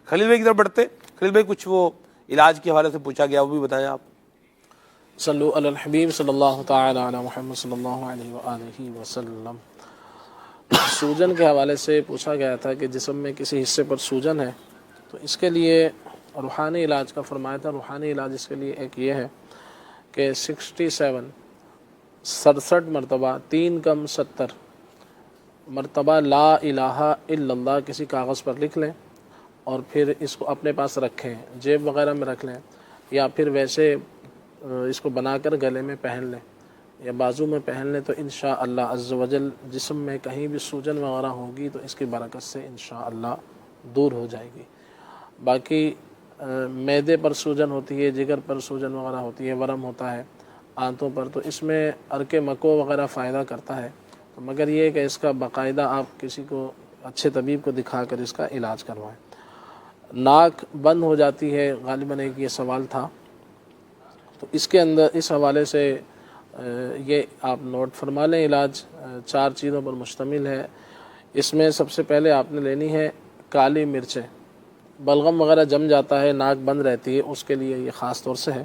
خلیل بھائی کی طرف بڑھتے. خلیل بھائی کچھ وہ علاج کے حوالے سے پوچھا گیا وہ بھی بتائیں آپ. صلو علی الحبیب صلی اللہ تعالی علی محمد صلی اللہ علیہ وآلہ وسلم. سوجن کے حوالے سے پوچھا گیا تھا کہ جسم میں کسی حصے پر سوجن ہے تو اس کے لیے روحانی علاج کا فرمایا تھا. روحانی علاج اس کے لیے ایک یہ ہے کہ 67 مرتبہ 3 کم 70 مرتبہ لا الہ الا اللہ کسی کاغذ پر لکھ لیں اور پھر اس کو اپنے پاس رکھیں, جیب وغیرہ میں رکھ لیں یا پھر ویسے اس کو بنا کر گلے میں پہن لیں یا بازو میں پہن لیں تو انشاءاللہ عز و جل جسم میں کہیں بھی سوجن وغیرہ ہوگی تو اس کی برکت سے انشاءاللہ دور ہو جائے گی. باقی معدے پر سوجن ہوتی ہے, جگر پر سوجن وغیرہ ہوتی ہے, ورم ہوتا ہے آنتوں پر, تو اس میں ارک مکو وغیرہ فائدہ کرتا ہے. تو مگر یہ کہ اس کا باقاعدہ آپ کسی کو اچھے طبیب کو دکھا کر اس کا علاج کروائیں. ناک بند ہو جاتی ہے, غالباً ایک یہ سوال تھا, تو اس کے اندر اس حوالے سے یہ آپ نوٹ فرما لیں. علاج 4 چیزوں پر مشتمل ہے. اس میں سب سے پہلے آپ نے لینی ہے کالی مرچیں. بلغم وغیرہ جم جاتا ہے, ناک بند رہتی ہے, اس کے لیے یہ خاص طور سے ہے.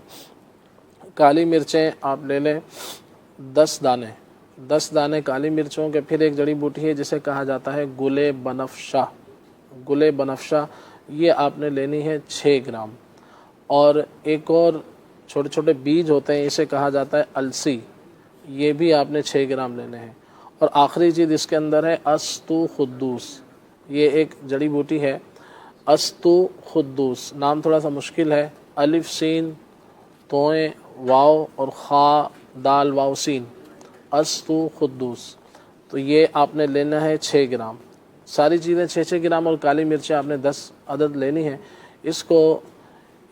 کالی مرچیں آپ لے لیں 10 دانے. 10 دانے کالی مرچوں کے. پھر ایک جڑی بوٹی ہے جسے کہا جاتا ہے گلے بنفشہ. گلے بنفشہ یہ آپ نے لینی ہے 6 گرام. اور ایک اور چھوٹے چھوٹے بیج ہوتے ہیں, اسے کہا جاتا ہے السی, یہ بھی آپ نے 6 گرام لینے ہیں. اور آخری چیز اس کے اندر ہے استو خدوس. یہ ایک جڑی بوٹی ہے استو خدوس, نام تھوڑا سا مشکل ہے, الف سین توئیں واو اور خا دال واو سین, استو خدوس. تو یہ آپ نے لینا ہے 6 گرام. ساری چیزیں 6 گرام اور کالی مرچیں آپ نے 10 عدد لینی ہیں. اس کو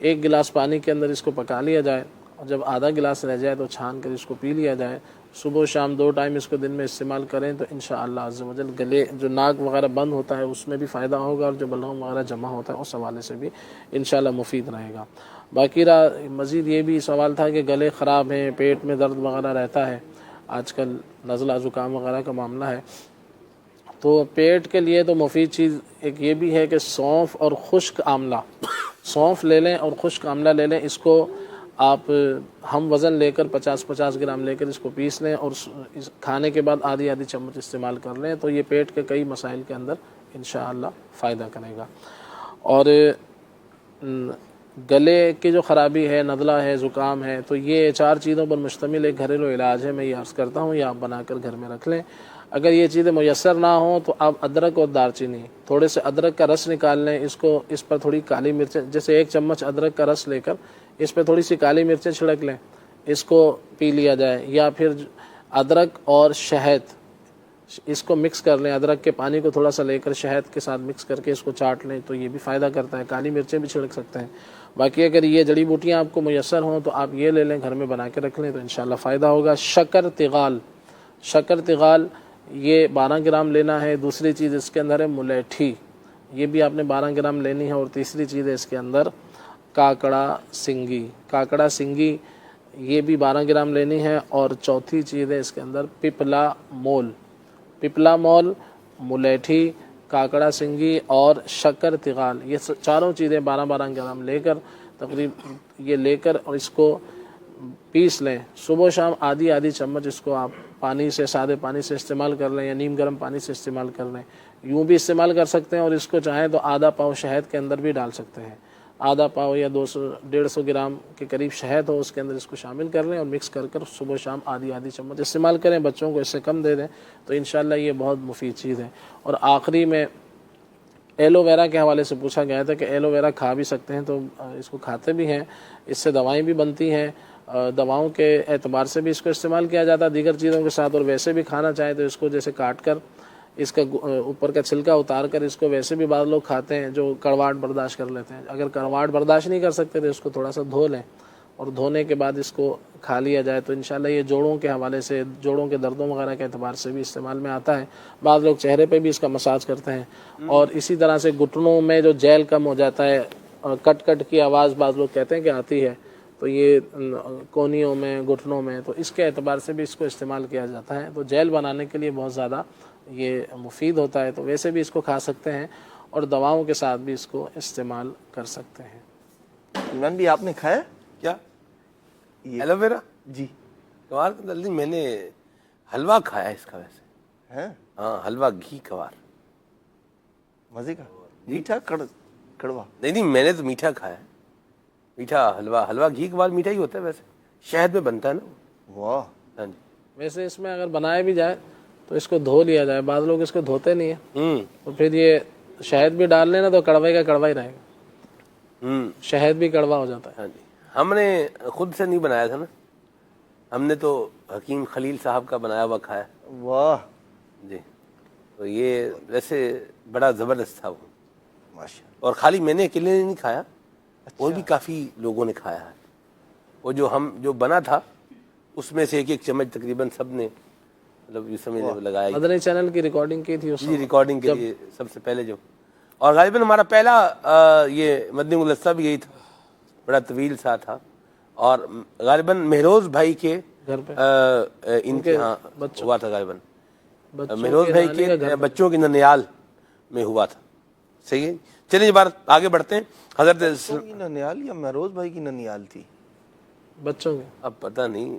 1 گلاس پانی کے اندر اس کو پکا لیا جائے, اور جب آدھا گلاس رہ جائے تو چھان کر اس کو پی لیا جائے. صبح و شام 2 ٹائم اس کو دن میں استعمال کریں تو انشاءاللہ عز و جل گلے جو ناک وغیرہ بند ہوتا ہے اس میں بھی فائدہ ہوگا, اور جو بلغم وغیرہ جمع ہوتا ہے اس حوالے سے بھی انشاءاللہ مفید رہے گا. باقی مزید یہ بھی سوال تھا کہ گلے خراب ہیں, پیٹ میں درد وغیرہ رہتا ہے, آج کل نزلہ زکام وغیرہ کا معاملہ ہے, تو پیٹ کے لیے تو مفید چیز ایک یہ بھی ہے کہ سونف اور خشک آملہ, سونف لے لیں اور خشک آملہ لے لیں. اس کو آپ ہم وزن لے کر 50 گرام لے کر اس کو پیس لیں اور کھانے کے بعد آدھی چمچ استعمال کر لیں, تو یہ پیٹ کے کئی مسائل کے اندر انشاءاللہ فائدہ کرے گا. اور گلے کی جو خرابی ہے, نزلہ ہے, زکام ہے, تو یہ 4 چیزوں پر مشتمل ایک گھریلو علاج ہے. میں یہ عرض کرتا ہوں یہ آپ بنا کر گھر میں رکھ لیں. اگر یہ چیزیں میسر نہ ہوں تو آپ ادرک اور دارچینی, تھوڑے سے ادرک کا رس نکال لیں, اس پر تھوڑی کالی مرچیں, جیسے 1 چمچ ادرک کا رس لے کر اس پہ تھوڑی سی کالی مرچیں چھڑک لیں, اس کو پی لیا جائے. یا پھر ادرک اور شہد اس کو مکس کر لیں, ادرک کے پانی کو تھوڑا سا لے کر شہد کے ساتھ مکس کر کے اس کو چاٹ لیں, تو یہ بھی فائدہ کرتا ہے. کالی مرچیں بھی چھڑک سکتے ہیں. باقی اگر یہ جڑی بوٹیاں آپ کو میسر ہوں تو آپ یہ لے لیں, گھر میں بنا کے رکھ لیں, تو انشاءاللہ فائدہ ہوگا. شکر تغال, شکر تغال یہ 12 گرام لینا ہے. دوسری چیز اس کے اندر ہے ملیٹھی, یہ بھی آپ نے 12 گرام لینی ہے. اور تیسری چیز ہے اس کے اندر کاکڑا سنگی, کاکڑا سنگی یہ بھی 12 گرام لینی ہے. اور چوتھی چیز ہے اس کے اندر پپلا مول, پپلا مول, ملیٹھی, کاکڑا سنگی اور شکر تغال, یہ چاروں چیزیں 12 گرام لے کر تقریباً یہ لے کر اور اس کو پیس لیں. صبح و شام آدھی چمچ اس کو آپ پانی سے, سادے پانی سے استعمال کر لیں یا نیم گرم پانی سے استعمال کر لیں. یوں بھی استعمال کر سکتے ہیں, اور اس کو چاہیں تو آدھا پاؤ شہد کے اندر بھی ڈال سکتے ہیں. آدھا پاؤ یا 150 گرام کے قریب شہد ہو اس کے اندر اس کو شامل کر لیں اور مکس کر کر صبح و شام آدھی چمچ استعمال کریں. بچوں کو اس سے کم دے دیں تو انشاءاللہ یہ بہت مفید چیز ہے. اور آخری میں ایلو ویرا کے حوالے سے پوچھا گیا تھا کہ ایلو ویرا کھا بھی سکتے ہیں, تو اس کو کھاتے بھی ہیں, اس سے دوائیں بھی بنتی ہیں, دواؤں کے اعتبار سے بھی اس کو استعمال کیا جاتا ہے دیگر چیزوں کے ساتھ. اور ویسے بھی کھانا چاہیں تو اس کو جیسے کاٹ کر اس کا اوپر کا چھلکا اتار کر اس کو ویسے بھی بعض لوگ کھاتے ہیں جو کڑواہٹ برداشت کر لیتے ہیں. اگر کڑواہٹ برداشت نہیں کر سکتے تو اس کو تھوڑا سا دھو لیں, اور دھونے کے بعد اس کو کھا لیا جائے تو انشاءاللہ یہ جوڑوں کے حوالے سے, جوڑوں کے دردوں وغیرہ کے اعتبار سے بھی استعمال میں آتا ہے. بعض لوگ چہرے پہ بھی اس کا مساج کرتے ہیں. اور اسی طرح سے گھٹنوں میں جو جیل کم ہو جاتا ہے, کٹ کٹ کی آواز بعض لوگ کہتے ہیں کہ آتی ہے, تو یہ کونیوں میں, گھٹنوں میں, تو اس کے اعتبار سے بھی اس کو استعمال کیا جاتا ہے. تو جیل بنانے کے لیے بہت زیادہ یہ مفید ہوتا ہے, تو ویسے بھی اس کو کھا سکتے ہیں. اور دواؤں کے ساتھ بھی اس کو استعمال کر سکتے ہیں۔ عمران بھی آپ نے کھایا؟ کیا یہ ایلو ویرا؟ جی کوار کا دل نہیں، میں نے حلوہ کھایا ہے اس کا ویسے، ہے ہاں حلوہ گھی کوار۔ مزے کا، میٹھا کڑوا؟ نہیں میں نے تو میٹھا کھایا ہے، میٹھا حلوہ گھی کوار میٹھا ہی ہوتا ہے ویسے، شہد میں بنتا ہے نا۔ واہ، ہاں جی۔ ویسے اس میں اگر بنایا بھی جائے تو اس کو دھو لیا جائے، بعض لوگ اس کو دھوتے نہیں ہیں، تو پھر یہ شہد بھی ڈال لینا تو کڑوے کا کڑوا ہی رہے گا، شہد بھی کڑوا ہو جاتا ہے۔ ہاں جی، ہم نے خود سے نہیں بنایا تھا نا، ہم نے تو حکیم خلیل صاحب کا بنایا ہوا کھایا واہ، جی۔ تو یہ ویسے بڑا زبردست تھا وہ، ماشاء اور خالی میں نے اکیلے نے نہیں کھایا، اور بھی کافی لوگوں نے کھایا ہے۔ وہ جو بنا تھا اس میں سے ایک چمچ تقریباً سب نے مطلب یہ سمجھ لگایا ہی۔ مدنی چینل کی ریکارڈنگ کی تھی اس جی ریکارڈنگ کے لیے سب سے پہلے جو، اور غالباً ہمارا پہلا یہ مدنی ملسہ بھی یہی تھا، بڑا طویل سا تھا، اور غالباً مہروز بھائی کے گھر پہ ان کے ہاں ہوا تھا، غالباً بچوں مہروز کے بھائی نانی کا کے بچوں کے ننیال میں ہوا تھا۔ صحیح ہے، چلیے بار آگے بڑھتے ہیں۔ حضرت کی ننیال یا مہروز بھائی کی ننیال تھی؟ بچوں کے اب پتہ نہیں